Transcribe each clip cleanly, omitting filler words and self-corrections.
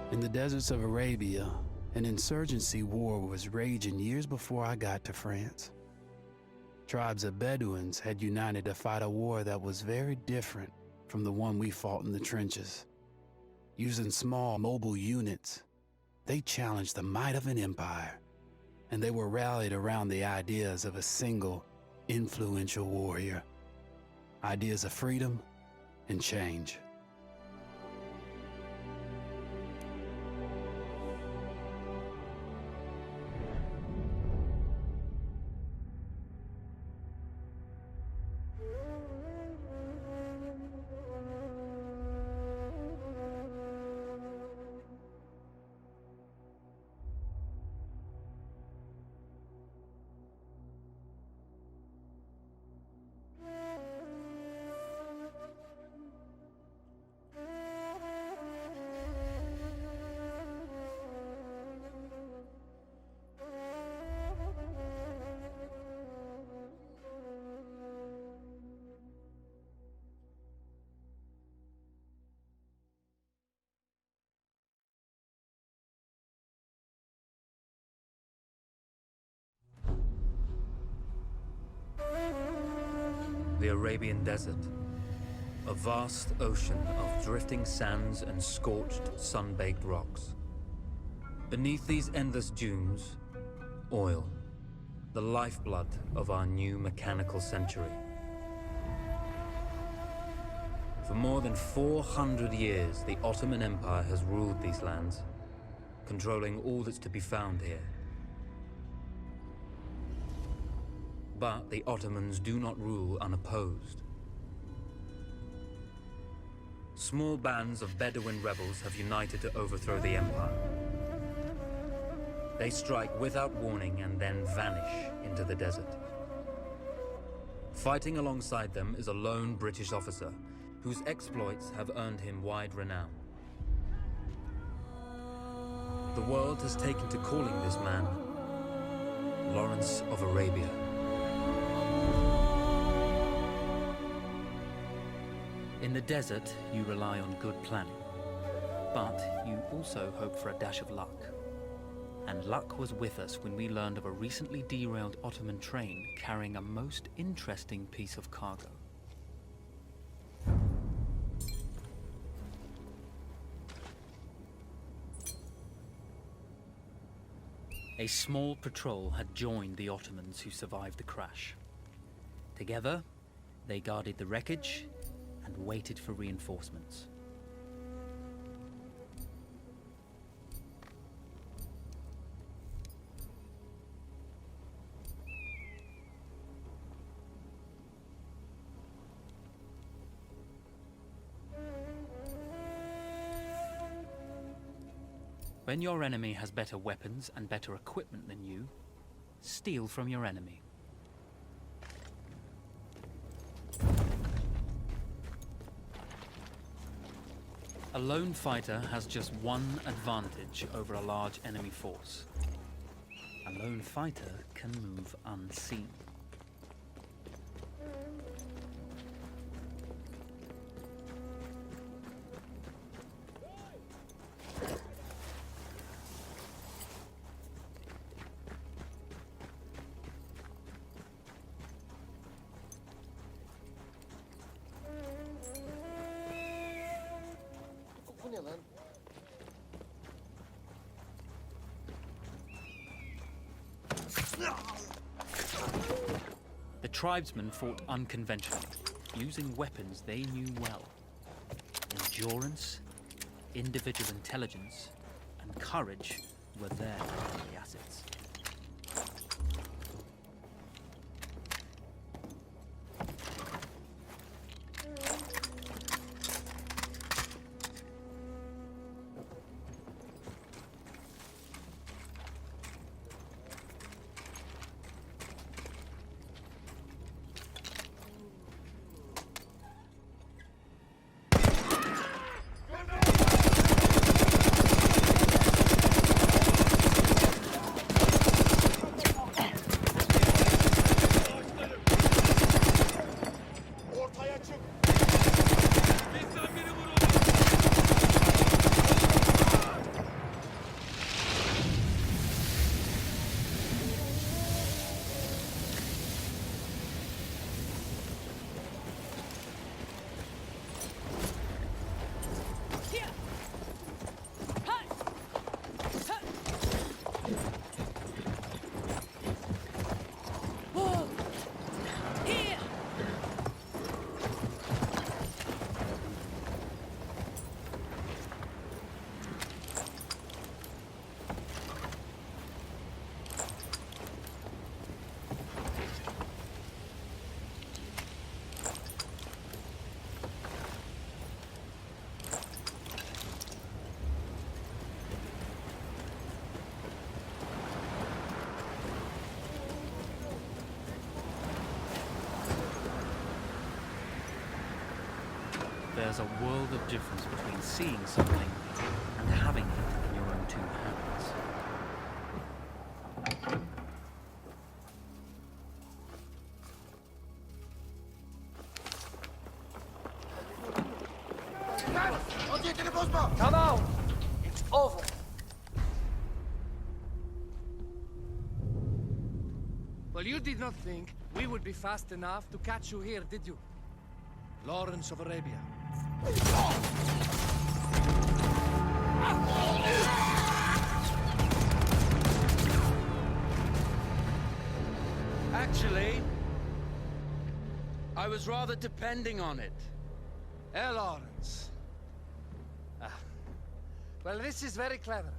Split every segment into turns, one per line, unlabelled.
In the deserts of Arabia, an insurgency war was raging years before I got to France. Tribes of Bedouins had united to fight a war that was very different from the one we fought in the trenches. Using small, mobile units, they challenged the might of an empire, and they were rallied around the ideas of a single, influential warrior. Ideas of freedom and change.
The Arabian Desert, a vast ocean of drifting sands and scorched, sun-baked rocks. Beneath these endless dunes, oil, the lifeblood of our new mechanical century. For more than 400 years, the Ottoman Empire has ruled these lands, controlling all that's to be found here. But the Ottomans do not rule unopposed. Small bands of Bedouin rebels have united to overthrow the empire. They strike without warning and then vanish into the desert. Fighting alongside them is a lone British officer whose exploits have earned him wide renown. The world has taken to calling this man Lawrence of Arabia. In the desert, you rely on good planning, but you also hope for a dash of luck. And luck was with us when we learned of a recently derailed Ottoman train carrying a most interesting piece of cargo. A small patrol had joined the Ottomans who survived the crash. Together, they guarded the wreckage and waited for reinforcements. When your enemy has better weapons and better equipment than you, steal from your enemy. A lone fighter has just one advantage over a large enemy force. A lone fighter can move unseen. The tribesmen fought unconventionally, using weapons they knew well. Endurance, individual intelligence, and courage were their primary assets. there's a world of difference between seeing something and having it in your own two hands.
Come out! It's over. Well, you did not think we would be fast enough to catch you here, did you? Lawrence of Arabia.
Actually, I was rather depending on it.
Lawrence. Well, this is very clever.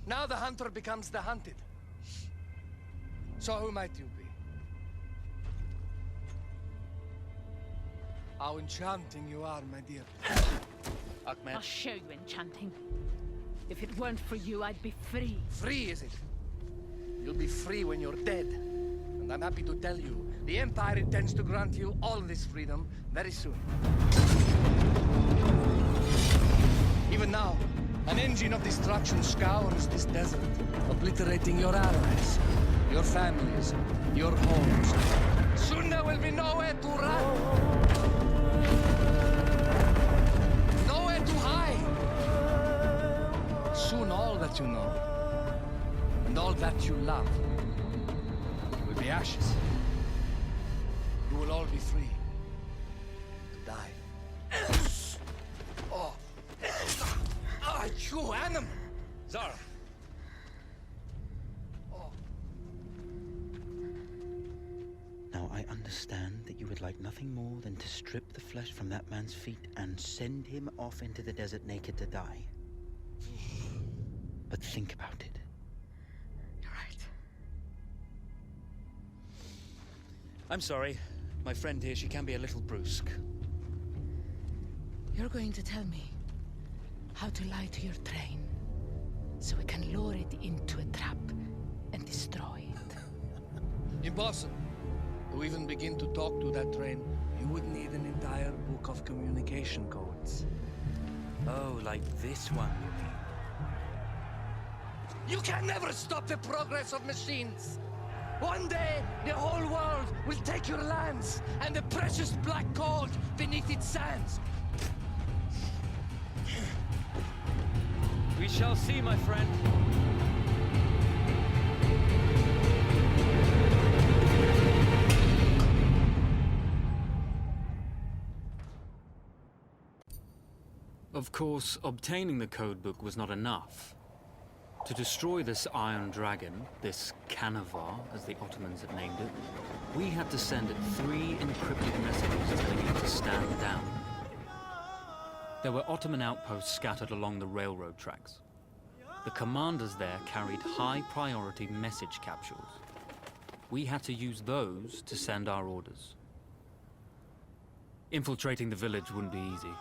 Now the hunter becomes the hunted. So who might you be? How enchanting you are, my dear.
Ahmed.
I'll show you enchanting. If it weren't for you, I'd be free.
Free, is it? You'll be free when you're dead. And I'm happy to tell you, the Empire intends to grant you all this freedom very soon. Even now, an engine of destruction scours this desert, obliterating your allies, your families, your homes. Soon there will be nowhere to run. Nowhere to hide. Soon all that you know, and all that you love, will be ashes. You will all be free to die. Oh. Ah, you animal!
Zara.
Oh.
Now, I understand that you would like nothing more than to strip the flesh from that man's feet and send him off into the desert naked to die. But think about it.
You're right.
I'm sorry. My friend here, she can be a little brusque.
You're going to tell me how to lie to your train, so we can lure it into a trap and destroy it.
Impossible. To even begin to talk to that train, you would need an entire book of communication codes.
Oh, like this one, you mean?
You can never stop the progress of machines. One day, the whole world will take your lands and the precious black gold beneath its sands.
We shall see, my friend.
Of course, obtaining the codebook was not enough. To destroy this Iron Dragon, this Canavar, as the Ottomans had named it, we had to send it 3 encrypted messages telling it to stand down. There were Ottoman outposts scattered along the railroad tracks. The commanders there carried high-priority message capsules. We had to use those to send our orders. Infiltrating the village wouldn't be easy.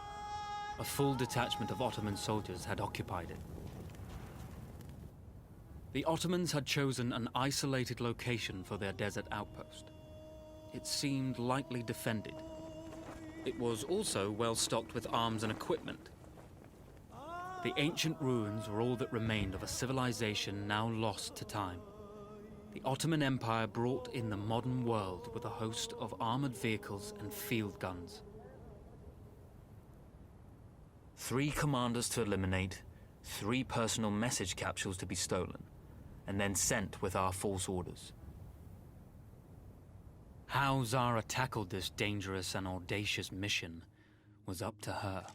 A full detachment of Ottoman soldiers had occupied it. The Ottomans had chosen an isolated location for their desert outpost. It seemed lightly defended. It was also well stocked with arms and equipment. The ancient ruins were all that remained of a civilization now lost to time. The Ottoman Empire brought in the modern world with a host of armored vehicles and field guns. 3 commanders to eliminate, 3 personal message capsules to be stolen, and then sent with our false orders. How Zara tackled this dangerous and audacious mission was up to her.